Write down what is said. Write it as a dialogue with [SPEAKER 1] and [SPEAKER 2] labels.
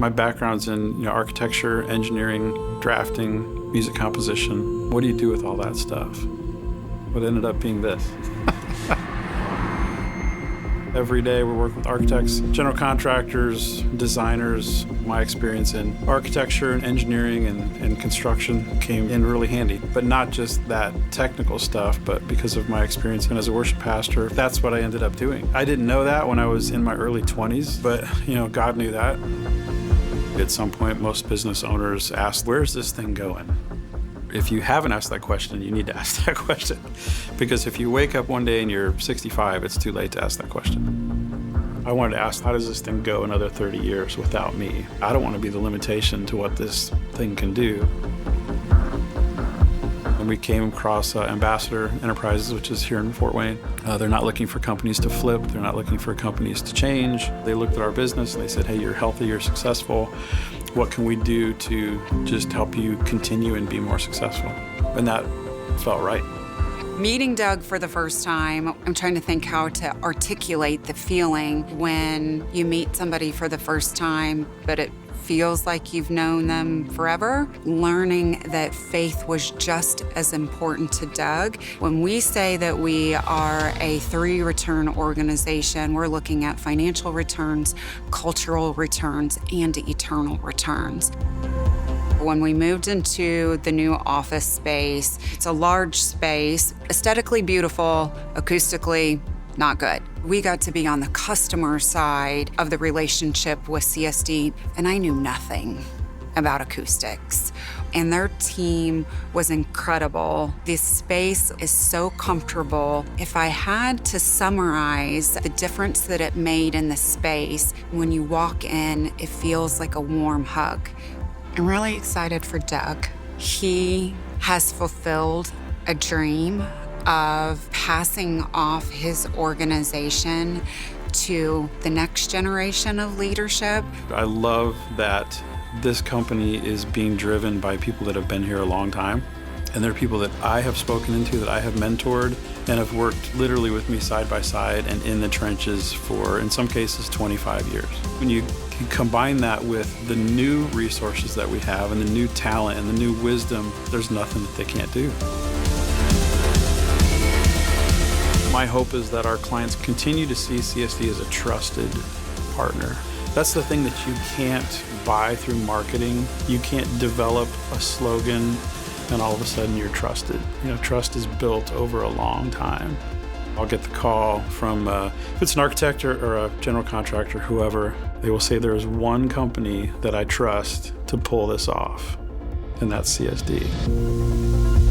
[SPEAKER 1] My background's in architecture, engineering, drafting, music composition. What do you do with all that stuff? What ended up being this. Every day we're working with architects, general contractors, designers. My experience in architecture, engineering, and construction came in really handy. But not just that technical stuff, but because of my experience as a worship pastor, that's what I ended up doing. I didn't know that when I was in my early 20s, but God knew that. At some point, most business owners ask, where's this thing going? If you haven't asked that question, you need to ask that question. Because if you wake up one day and you're 65, it's too late to ask that question. I wanted to ask, how does this thing go another 30 years without me? I don't want to be the limitation to what this thing can do. And we came across Ambassador Enterprises, which is here in Fort Wayne. They're not looking for companies to flip. They're not looking for companies to change. They looked at our business and they said, hey, you're healthy, you're successful. What can we do to just help you continue and be more successful? And that felt right.
[SPEAKER 2] Meeting Doug for the first time, I'm trying to think how to articulate the feeling when you meet somebody for the first time, but it feels like you've known them forever. Learning that faith was just as important to Doug. When we say that we are a 3-return organization, we're looking at financial returns, cultural returns, and eternal returns. When we moved into the new office space, it's a large space, aesthetically beautiful, acoustically not good. We got to be on the customer side of the relationship with CSD, and I knew nothing about acoustics. And their team was incredible. This space is so comfortable. If I had to summarize the difference that it made in the space, when you walk in, it feels like a warm hug. I'm really excited for Doug. He has fulfilled a dream of passing off his organization to the next generation of leadership.
[SPEAKER 1] I love that this company is being driven by people that have been here a long time. And they're people that I have spoken into, that I have mentored, and have worked literally with me side by side and in the trenches for, in some cases, 25 years. When you combine that with the new resources that we have and the new talent and the new wisdom, there's nothing that they can't do. My hope is that our clients continue to see CSD as a trusted partner. That's the thing that you can't buy through marketing. You can't develop a slogan and all of a sudden you're trusted. Trust is built over a long time. I'll get the call from, if it's an architect or a general contractor, whoever, they will say there is one company that I trust to pull this off, and that's CSD.